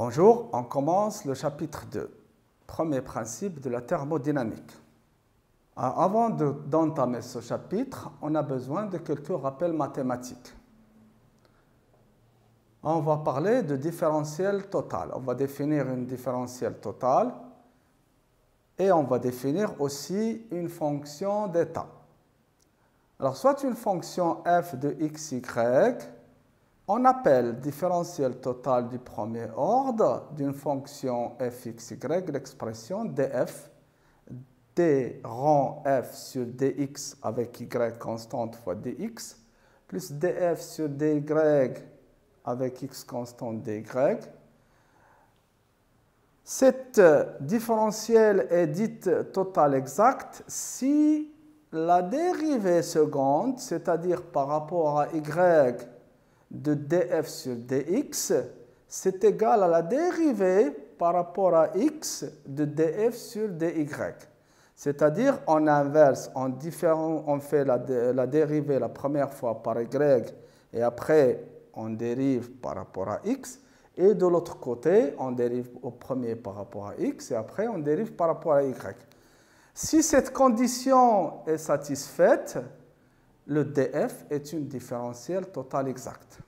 Bonjour, on commence le chapitre 2, premier principe de la thermodynamique. Avant d'entamer ce chapitre, on a besoin de quelques rappels mathématiques. On va parler de différentiel total. On va définir une différentielle totale et on va définir aussi une fonction d'état. Alors, soit une fonction f de x, y, on appelle différentiel total du premier ordre d'une fonction fx, y, l'expression df, d rang f sur dx avec y constante fois dx, plus df sur dy avec x constante dy. Cette différentielle est dite totale exacte si la dérivée seconde, c'est-à-dire par rapport à y de df sur dx, c'est égal à la dérivée par rapport à x de df sur dy. C'est-à-dire, on inverse, on fait la dérivée la première fois par y et après, on dérive par rapport à x. Et de l'autre côté, on dérive au premier par rapport à x et après, on dérive par rapport à y. Si cette condition est satisfaite, le df est une différentielle totale exacte.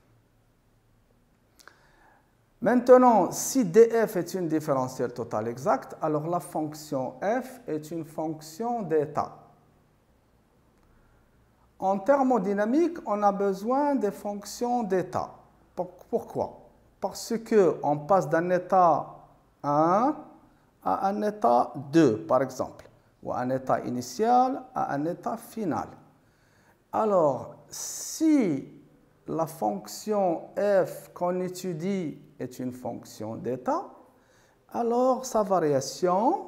Maintenant, si df est une différentielle totale exacte, alors la fonction f est une fonction d'état. En thermodynamique, on a besoin des fonctions d'état. Pourquoi? Parce qu'on passe d'un état 1 à un état 2, par exemple, ou un état initial à un état final. Alors, si la fonction f qu'on étudie est une fonction d'état, alors sa variation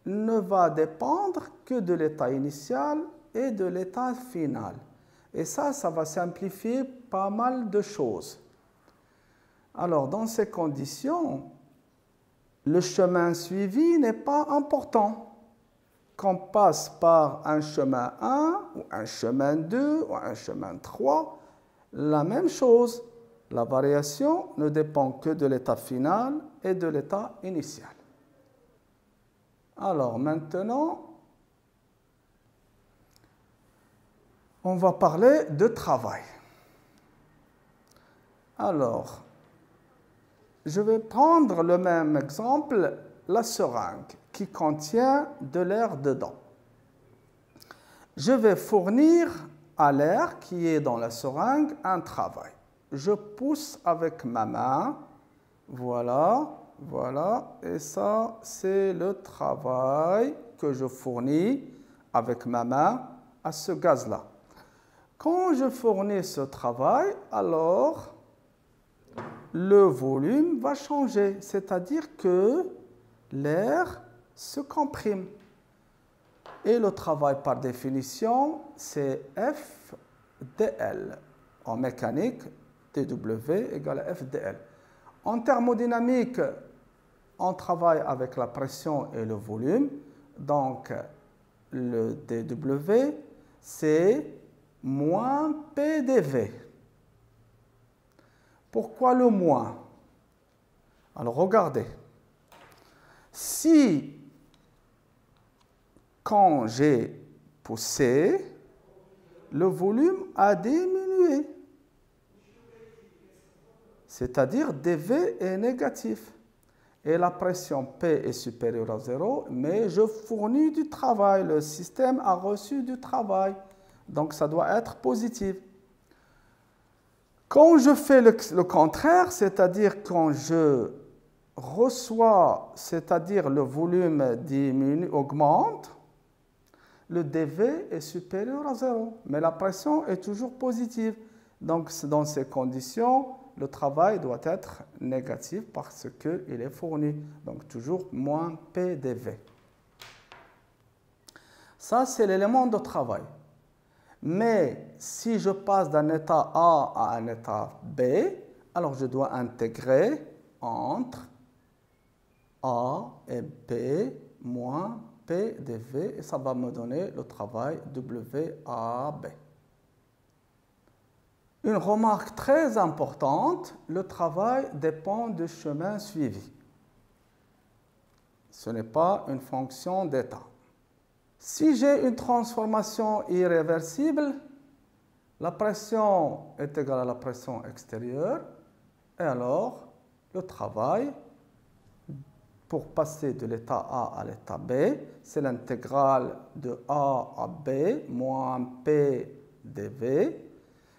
ne va dépendre que de l'état initial et de l'état final. Et ça va simplifier pas mal de choses. Alors, dans ces conditions, le chemin suivi n'est pas important. Qu'on passe par un chemin 1, ou un chemin 2, ou un chemin 3, la même chose. La variation ne dépend que de l'état final et de l'état initial. Alors maintenant, on va parler de travail. Alors, je vais prendre le même exemple, la seringue, qui contient de l'air dedans. Je vais fournir à l'air qui est dans la seringue un travail. Je pousse avec ma main, voilà, et ça, c'est le travail que je fournis avec ma main à ce gaz-là. Quand je fournis ce travail, alors le volume va changer, c'est-à-dire que l'air se comprime. Et le travail par définition, c'est F dl. En mécanique, dW égale à F dl. En thermodynamique, on travaille avec la pression et le volume. Donc, le dW, c'est moins PdV. Pourquoi le moins? Alors, regardez. Si, quand j'ai poussé, le volume a diminué, c'est-à-dire dV est négatif, et la pression P est supérieure à 0, mais je fournis du travail, le système a reçu du travail, donc ça doit être positif. Quand je fais le contraire, c'est-à-dire quand je reçoit, c'est-à-dire le volume diminue, augmente, le dV est supérieur à 0, mais la pression est toujours positive. Donc, dans ces conditions, le travail doit être négatif parce qu'il est fourni. Donc, toujours moins PdV. Ça, c'est l'élément de travail. Mais si je passe d'un état A à un état B, alors je dois intégrer entre A et B moins P dV et ça va me donner le travail WAB. Une remarque très importante, le travail dépend du chemin suivi. Ce n'est pas une fonction d'état. Si j'ai une transformation irréversible, la pression est égale à la pression extérieure, et alors le travail, pour passer de l'état A à l'état B, c'est l'intégrale de A à B moins P dV,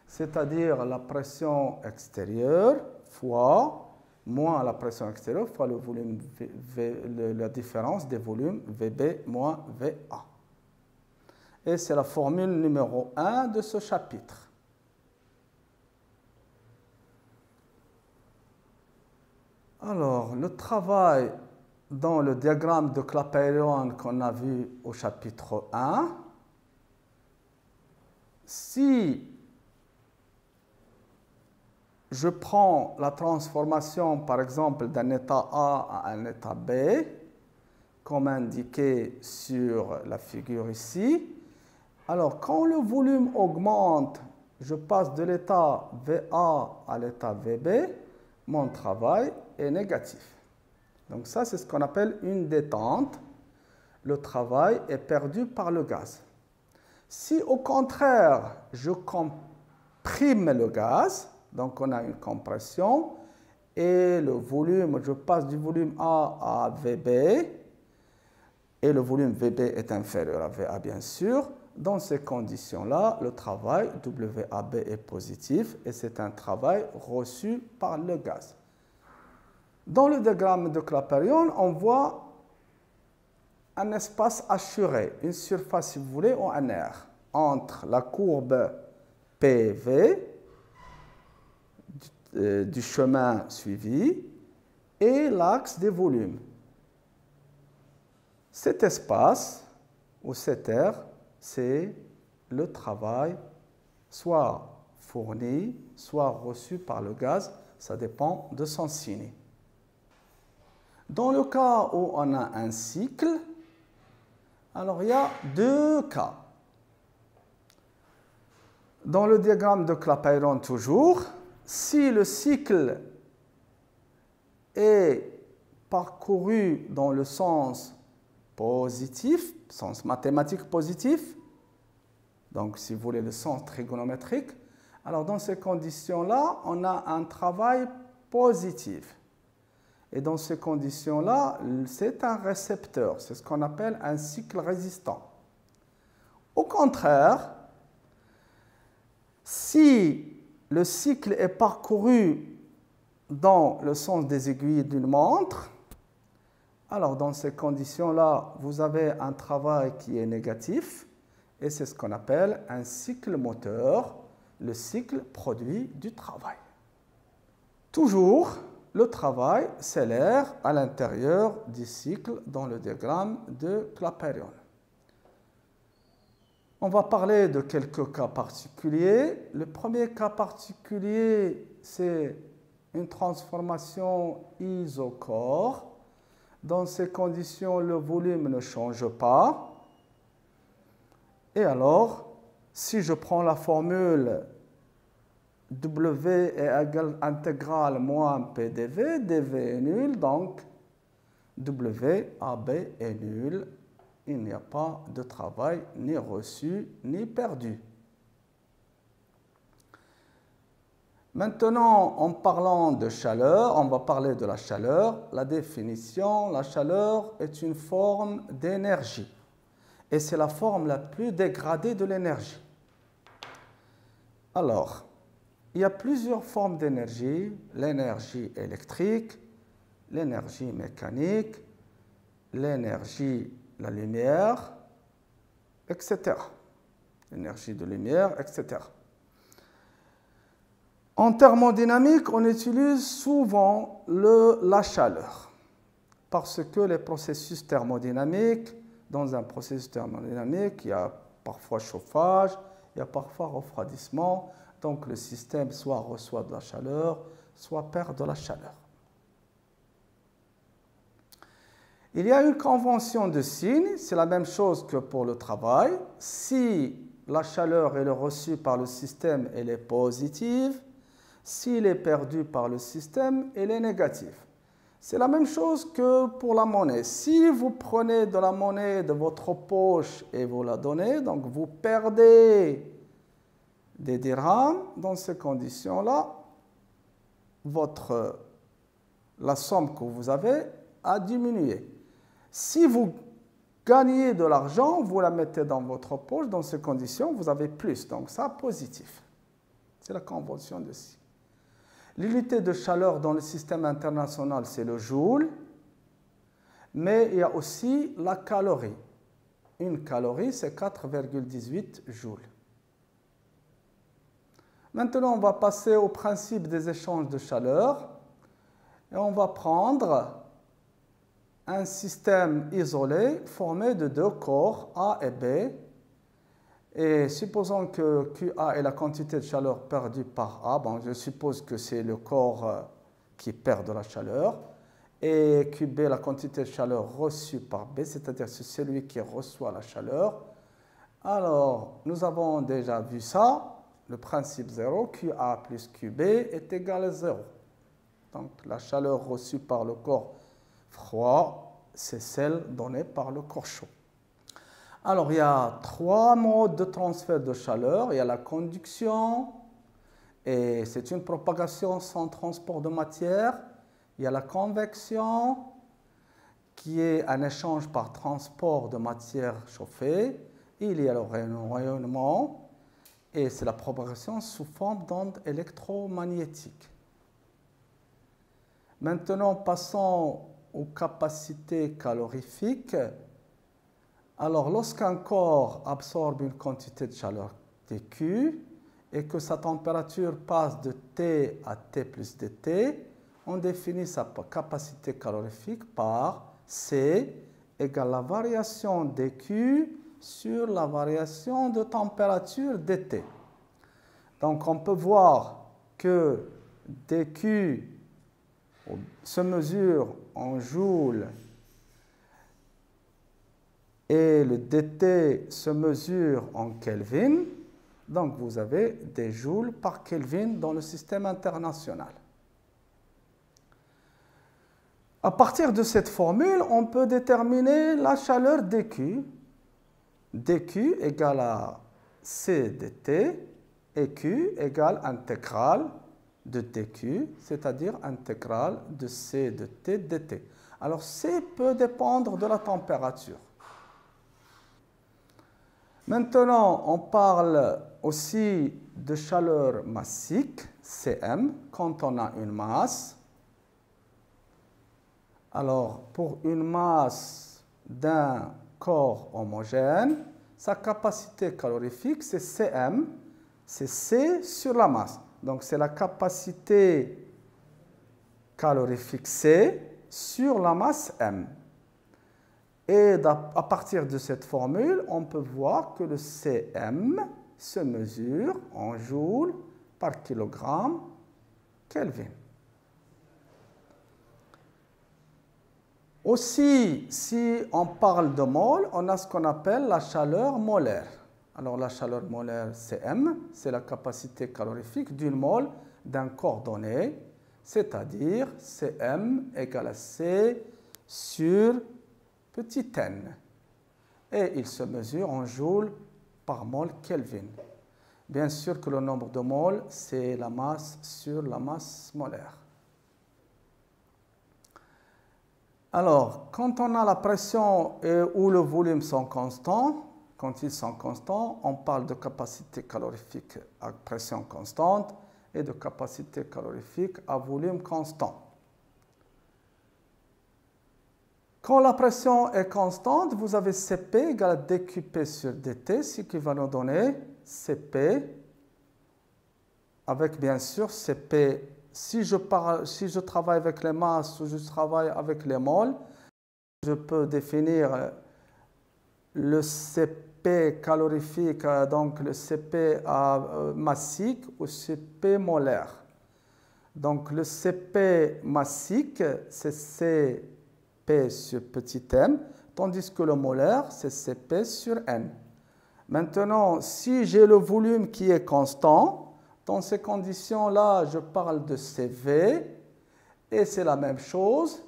c'est-à-dire la pression extérieure fois moins la pression extérieure fois le volume la différence des volumes VB moins VA. Et c'est la formule numéro 1 de ce chapitre. Alors, le travail dans le diagramme de Clapeyron qu'on a vu au chapitre 1, si je prends la transformation, par exemple, d'un état A à un état B, comme indiqué sur la figure ici, alors quand le volume augmente, je passe de l'état VA à l'état VB, mon travail est négatif. Donc ça, c'est ce qu'on appelle une détente. Le travail est perdu par le gaz. Si au contraire, je comprime le gaz, donc on a une compression, et le volume, je passe du volume A à VB, et le volume VB est inférieur à VA bien sûr, dans ces conditions-là, le travail WAB est positif, et c'est un travail reçu par le gaz. Dans le diagramme de Clapeyron, on voit un espace assuré, une surface, si vous voulez, ou un air, entre la courbe PV du chemin suivi et l'axe des volumes. Cet espace, ou cet air, c'est le travail soit fourni, soit reçu par le gaz, ça dépend de son signe. Dans le cas où on a un cycle, alors il y a deux cas. Dans le diagramme de Clapeyron toujours, si le cycle est parcouru dans le sens positif, sens mathématique positif, donc si vous voulez le sens trigonométrique, alors dans ces conditions-là, on a un travail positif. Et dans ces conditions-là, c'est un récepteur, c'est ce qu'on appelle un cycle résistant. Au contraire, si le cycle est parcouru dans le sens des aiguilles d'une montre, alors dans ces conditions-là, vous avez un travail qui est négatif, et c'est ce qu'on appelle un cycle moteur, le cycle produit du travail. Toujours, le travail, c'est l'air à l'intérieur du cycle dans le diagramme de Clapeyron. On va parler de quelques cas particuliers. Le premier cas particulier, c'est une transformation isochore. Dans ces conditions, le volume ne change pas. Et alors, si je prends la formule W est égal intégrale moins P dV, dV est nul, donc WAB est nul. Il n'y a pas de travail ni reçu ni perdu. Maintenant, en parlant de chaleur, on va parler de la chaleur. La définition, la chaleur est une forme d'énergie. Et c'est la forme la plus dégradée de l'énergie. Alors, il y a plusieurs formes d'énergie. L'énergie électrique, l'énergie mécanique, l'énergie, la lumière, etc. L'énergie de lumière, etc. En thermodynamique, on utilise souvent la chaleur. Parce que les processus thermodynamiques, dans un processus thermodynamique, il y a parfois chauffage, il y a parfois refroidissement. Donc le système soit reçoit de la chaleur, soit perd de la chaleur. Il y a une convention de signe, c'est la même chose que pour le travail. Si la chaleur elle est reçue par le système, elle est positive. S'il est perdu par le système, elle est négative. C'est la même chose que pour la monnaie. Si vous prenez de la monnaie de votre poche et vous la donnez, donc vous perdez des dirhams. Dans ces conditions-là, la somme que vous avez a diminué. Si vous gagnez de l'argent, vous la mettez dans votre poche, dans ces conditions, vous avez plus. Donc ça, positif. C'est la convention de Si. L'unité de chaleur dans le système international, c'est le joule, mais il y a aussi la calorie. Une calorie, c'est 4,18 joules. Maintenant, on va passer au principe des échanges de chaleur et on va prendre un système isolé formé de deux corps, A et B. Et supposons que QA est la quantité de chaleur perdue par A, bon, je suppose que c'est le corps qui perd de la chaleur, et QB la quantité de chaleur reçue par B, c'est-à-dire c'est celui qui reçoit la chaleur. Alors, nous avons déjà vu ça, le principe 0, QA plus QB est égal à 0. Donc, la chaleur reçue par le corps froid, c'est celle donnée par le corps chaud. Alors, il y a trois modes de transfert de chaleur. Il y a la conduction, et c'est une propagation sans transport de matière. Il y a la convection, qui est un échange par transport de matière chauffée. Il y a le rayonnement, et c'est la propagation sous forme d'ondes électromagnétiques. Maintenant, passons aux capacités calorifiques. Alors, lorsqu'un corps absorbe une quantité de chaleur dQ et que sa température passe de T à T plus dt, on définit sa capacité calorifique par C égale la variation dQ sur la variation de température dt. Donc, on peut voir que dQ se mesure en joules et le dt se mesure en Kelvin. Donc, vous avez des joules par Kelvin dans le système international. À partir de cette formule, on peut déterminer la chaleur dQ. dQ égale à C dt et Q égale intégrale de dQ, c'est-à-dire intégrale de C de T dt. Alors, C peut dépendre de la température. Maintenant, on parle aussi de chaleur massique, Cm, quand on a une masse. Alors, pour une masse d'un corps homogène, sa capacité calorifique, c'est Cm, c'est C sur la masse. Donc, c'est la capacité calorifique C sur la masse M. Et à partir de cette formule, on peut voir que le Cm se mesure en joules par kilogramme Kelvin. Aussi, si on parle de mol, on a ce qu'on appelle la chaleur molaire. Alors, la chaleur molaire, Cm, c'est la capacité calorifique d'une mole d'un corps donné, c'est-à-dire Cm égale à C sur petit n. Et il se mesure en joules par mol Kelvin. Bien sûr que le nombre de moles, c'est la masse sur la masse molaire. Alors, quand on a la pression ou le volume sont constants, quand ils sont constants, on parle de capacité calorifique à pression constante et de capacité calorifique à volume constant. Quand la pression est constante, vous avez Cp égale à dQp sur dt, ce qui va nous donner Cp avec bien sûr Cp. Si je travaille avec les masses ou je travaille avec les moles, je peux définir le Cp calorifique, donc le Cp massique ou Cp molaire. Donc le Cp massique, c'est Cp sur petit m, tandis que le molaire, c'est Cp sur n. Maintenant, si j'ai le volume qui est constant, dans ces conditions-là, je parle de CV, et c'est la même chose.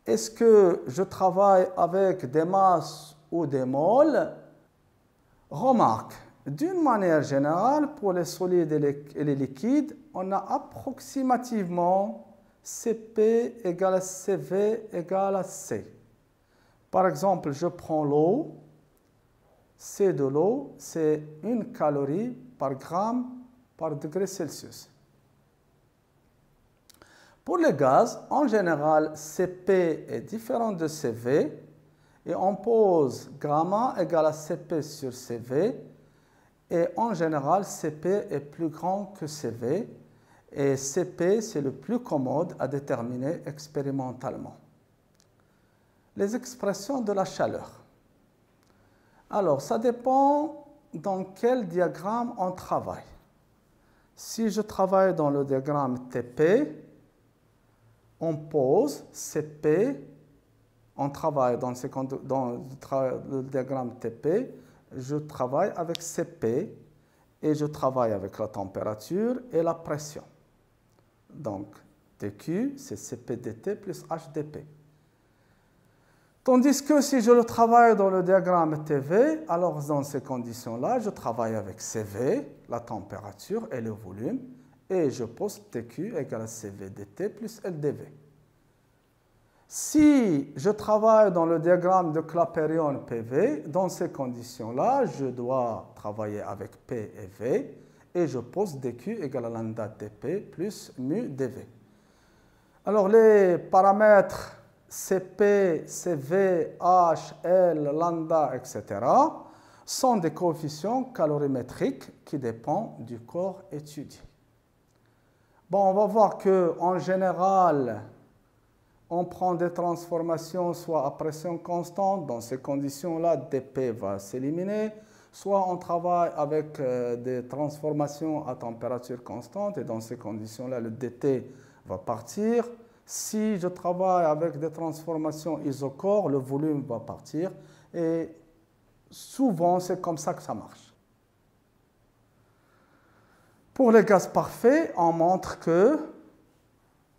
Est-ce que je travaille avec des masses ou des moles? Remarque, d'une manière générale, pour les solides et les liquides, on a approximativement Cp égale à Cv égale à C. Par exemple, je prends l'eau. C de l'eau, c'est 1 calorie par gramme par degré Celsius. Pour les gaz, en général, Cp est différent de Cv et on pose gamma égale à Cp sur Cv et en général, Cp est plus grand que Cv et Cp, c'est le plus commode à déterminer expérimentalement. Les expressions de la chaleur. Alors, ça dépend dans quel diagramme on travaille. Si je travaille dans le diagramme TP, on pose Cp, on travaille dans le diagramme TP, je travaille avec Cp et je travaille avec la température et la pression. Donc, Tq, c'est Cp dt plus HdP. Tandis que si je le travaille dans le diagramme TV, alors dans ces conditions-là, je travaille avec Cv, la température et le volume, et je pose Tq égale à Cv dt plus LdV. Si je travaille dans le diagramme de Clapeyron PV, dans ces conditions-là, je dois travailler avec P et V, et je pose dQ égale à lambda dP plus mu dV. Alors les paramètres Cp, Cv, H, L, lambda, etc. sont des coefficients calorimétriques qui dépendent du corps étudié. Bon, on va voir qu'en général, on prend des transformations soit à pression constante, dans ces conditions-là, dP va s'éliminer, soit on travaille avec des transformations à température constante, et dans ces conditions-là, le dt va partir. Si je travaille avec des transformations isochores, le volume va partir et souvent c'est comme ça que ça marche. Pour les gaz parfaits, on montre que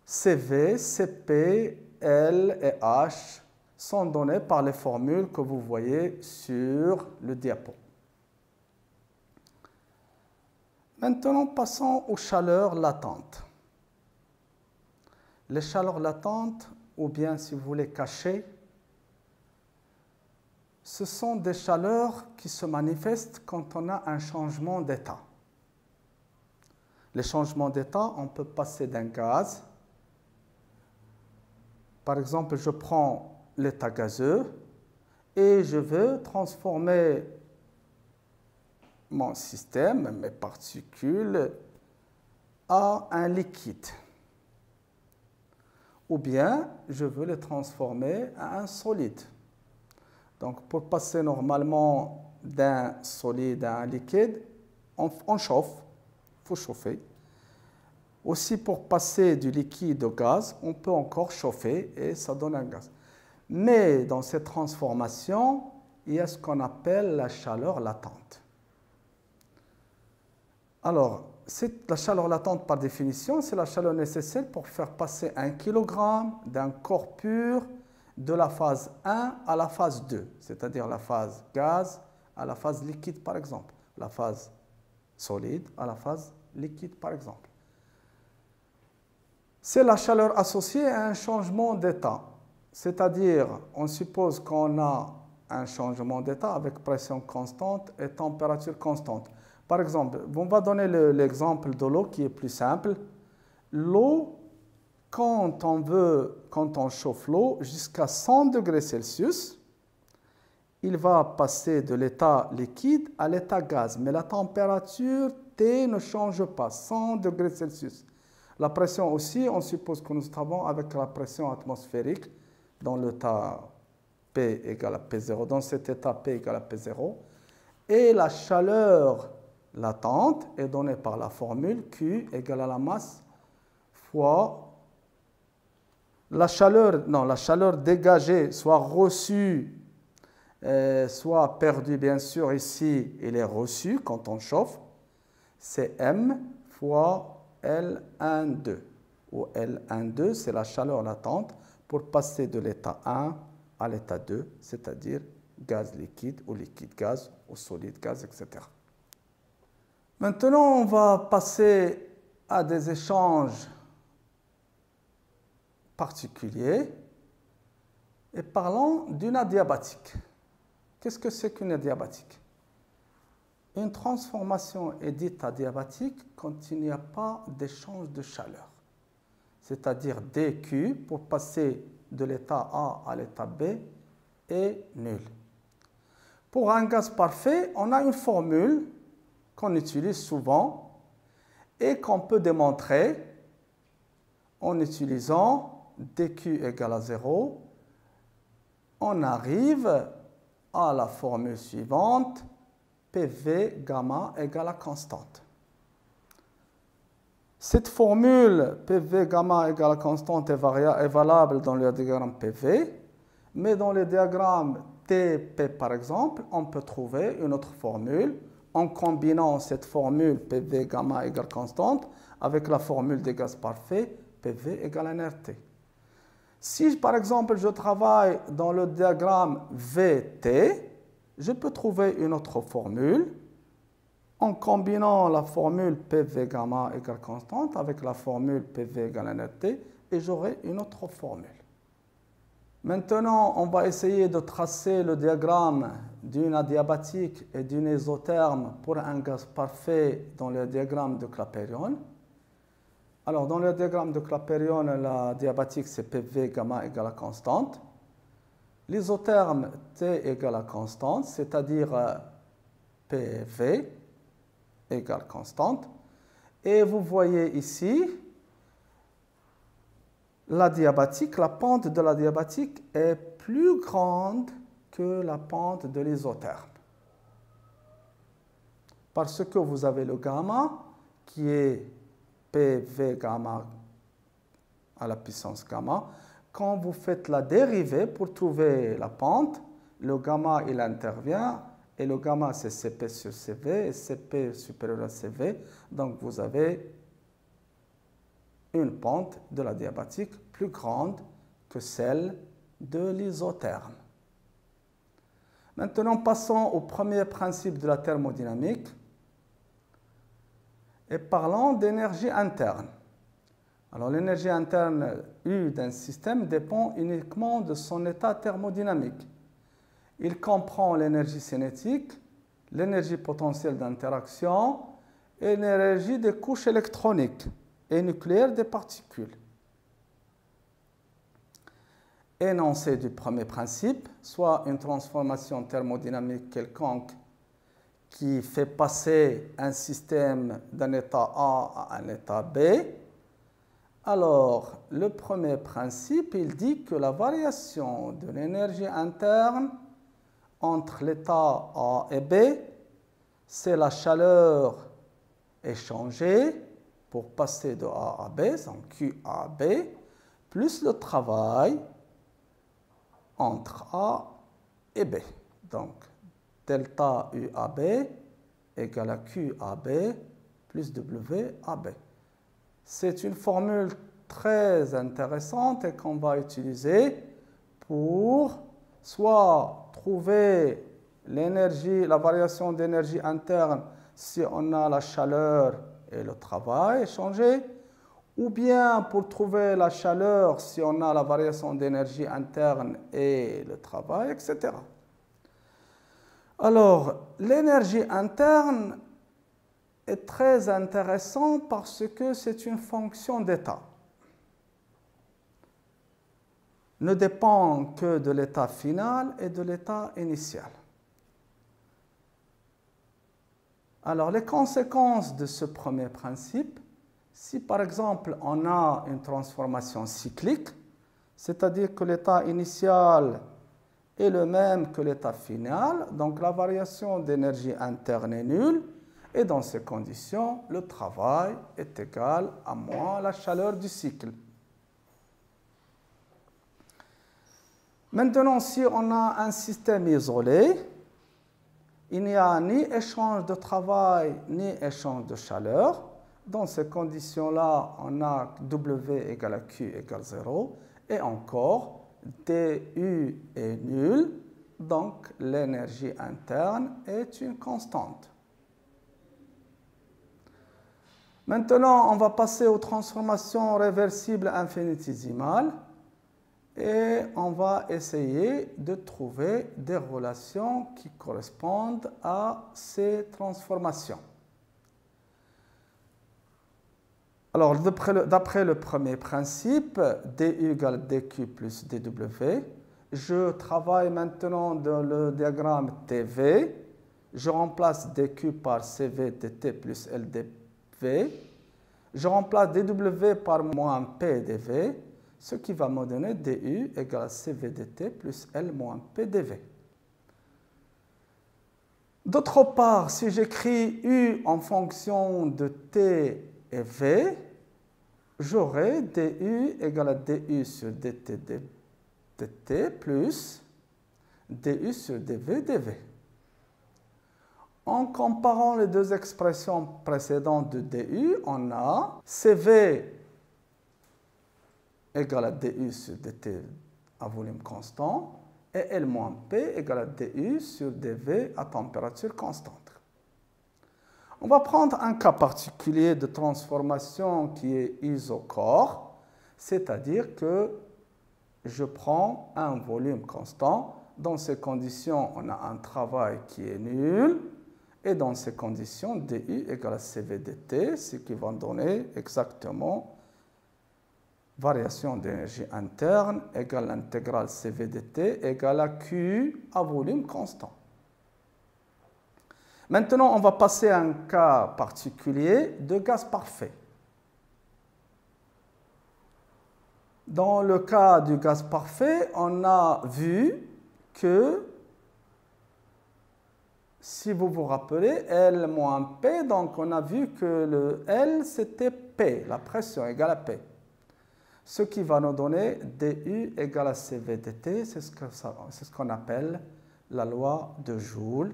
Cv, Cp, L et H sont donnés par les formules que vous voyez sur le diapo. Maintenant, passons aux chaleurs latentes. Les chaleurs latentes, ou bien si vous voulez cachées, ce sont des chaleurs qui se manifestent quand on a un changement d'état. Les changements d'état, on peut passer d'un gaz. Par exemple, je prends l'état gazeux et je veux transformer mon système, mes particules, à un liquide. Ou bien, je veux les transformer à un solide. Donc, pour passer normalement d'un solide à un liquide, on chauffe, il faut chauffer. Aussi, pour passer du liquide au gaz, on peut encore chauffer et ça donne un gaz. Mais dans cette transformation, il y a ce qu'on appelle la chaleur latente. Alors, la chaleur latente, par définition, c'est la chaleur nécessaire pour faire passer 1 kg d'un corps pur de la phase 1 à la phase 2, c'est-à-dire la phase gaz à la phase liquide, par exemple, la phase solide à la phase liquide, par exemple. C'est la chaleur associée à un changement d'état, c'est-à-dire, on suppose qu'on a un changement d'état avec pression constante et température constante. Par exemple, on va donner l'exemple de l'eau qui est plus simple. L'eau, quand on chauffe l'eau jusqu'à 100 degrés Celsius, il va passer de l'état liquide à l'état gaz. Mais la température T ne change pas, 100 degrés Celsius. La pression aussi, on suppose que nous travaillons avec la pression atmosphérique dans l'état P égale à P0, dans cet état P égale à P0. Et la chaleur latente est donnée par la formule Q égale à la masse fois la chaleur dégagée, soit reçue soit perdu, bien sûr, ici, il est reçu quand on chauffe. C'est M fois L12, où L12, c'est la chaleur latente pour passer de l'état 1 à l'état 2, c'est-à-dire gaz liquide ou liquide gaz ou solide gaz, etc. Maintenant, on va passer à des échanges particuliers et parlons d'une adiabatique. Qu'est-ce que c'est qu'une adiabatique? Une transformation est dite adiabatique quand il n'y a pas d'échange de chaleur. C'est-à-dire dQ pour passer de l'état A à l'état B est nul. Pour un gaz parfait, on a une formule qu'on utilise souvent et qu'on peut démontrer en utilisant dQ égale à 0. On arrive à la formule suivante, PV gamma égale à constante. Cette formule PV gamma égale à constante est valable dans le diagramme PV, mais dans le diagramme TP par exemple, on peut trouver une autre formule en combinant cette formule PV gamma égale constante avec la formule des gaz parfaits PV égale nRT. Si par exemple je travaille dans le diagramme VT, je peux trouver une autre formule en combinant la formule PV gamma égale constante avec la formule PV égale nRT et j'aurai une autre formule. Maintenant, on va essayer de tracer le diagramme d'une adiabatique et d'une isotherme pour un gaz parfait dans le diagramme de Clapeyron. Alors, dans le diagramme de Clapeyron, la diabatique, c'est PV gamma égale à constante. L'isotherme T égale à constante, c'est-à-dire PV égale constante. Et vous voyez ici, la diabatique, la pente de la diabatique est plus grande que la pente de l'isotherme. Parce que vous avez le gamma qui est PV gamma à la puissance gamma. Quand vous faites la dérivée pour trouver la pente, le gamma il intervient et le gamma c'est Cp sur Cv et Cp supérieur à Cv. Donc vous avez une pente de la diabatique plus grande que celle de l'isotherme. Maintenant, passons au premier principe de la thermodynamique et parlons d'énergie interne. Alors, l'énergie interne U d'un système dépend uniquement de son état thermodynamique. Il comprend l'énergie cinétique, l'énergie potentielle d'interaction et l'énergie des couches électroniques et nucléaires des particules. Énoncé du premier principe, soit une transformation thermodynamique quelconque qui fait passer un système d'un état A à un état B. Alors, le premier principe, il dit que la variation de l'énergie interne entre l'état A et B, c'est la chaleur échangée pour passer de A à B, donc Q à B, plus le travail entre A et B. Donc, delta U à B égale à Q à B plus W à B. C'est une formule très intéressante et qu'on va utiliser pour soit trouver l'énergie, la variation d'énergie interne si on a la chaleur et le travail échangé, ou bien pour trouver la chaleur si on a la variation d'énergie interne et le travail, etc. Alors, l'énergie interne est très intéressante parce que c'est une fonction d'état. Ne dépend que de l'état final et de l'état initial. Alors, les conséquences de ce premier principe, si par exemple on a une transformation cyclique, c'est-à-dire que l'état initial est le même que l'état final, donc la variation d'énergie interne est nulle, et dans ces conditions, le travail est égal à moins la chaleur du cycle. Maintenant, si on a un système isolé, il n'y a ni échange de travail, ni échange de chaleur. Dans ces conditions-là, on a W égale à Q égale 0. Et encore, DU est nul, donc l'énergie interne est une constante. Maintenant, on va passer aux transformations réversibles infinitésimales et on va essayer de trouver des relations qui correspondent à ces transformations. Alors, d'après le premier principe, du égale dq plus dw, je travaille maintenant dans le diagramme TV. Je remplace dq par cv dt plus ldv. Je remplace dw par moins p dv, ce qui va me donner du égale à cv dt plus l moins p dv. D'autre part, si j'écris u en fonction de t et v, j'aurai du égale à du sur dt dt plus du sur dv dv. En comparant les deux expressions précédentes de du, on a cv égale à du sur dt à volume constant et L moins P égale à du sur dV à température constante. On va prendre un cas particulier de transformation qui est isochore, c'est-à-dire que je prends un volume constant. Dans ces conditions, on a un travail qui est nul. Et dans ces conditions, du égale à cv dt, ce qui va donner exactement variation d'énergie interne égale l'intégrale cv dt égale à q à volume constant. Maintenant, on va passer à un cas particulier de gaz parfait. Dans le cas du gaz parfait, on a vu que, si vous vous rappelez, L moins P, donc on a vu que le L c'était P, la pression égale à P. Ce qui va nous donner du égale à cv dt, c'est ce qu'on appelle la loi de Joule.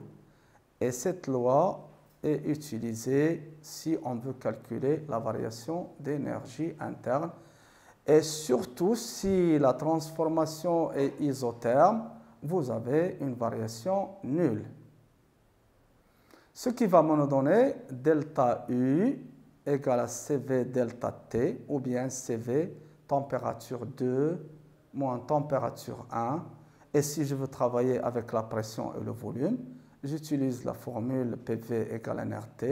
Et cette loi est utilisée si on veut calculer la variation d'énergie interne. Et surtout, si la transformation est isotherme, vous avez une variation nulle. Ce qui va me donner delta U égale à CV delta T, ou bien CV température 2 moins température 1. Et si je veux travailler avec la pression et le volume, j'utilise la formule PV égale nRT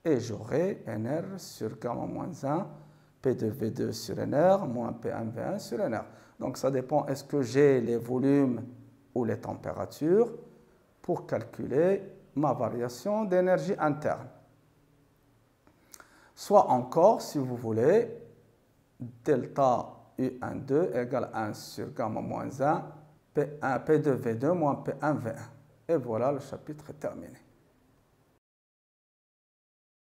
et j'aurai nR sur gamma moins 1, P2V2 sur nR, moins P1V1 sur nR. Donc ça dépend, est-ce que j'ai les volumes ou les températures pour calculer ma variation d'énergie interne. Soit encore, si vous voulez, delta U12 égale 1 sur gamma moins 1, P2V2 moins P1V1. Et voilà, le chapitre est terminé.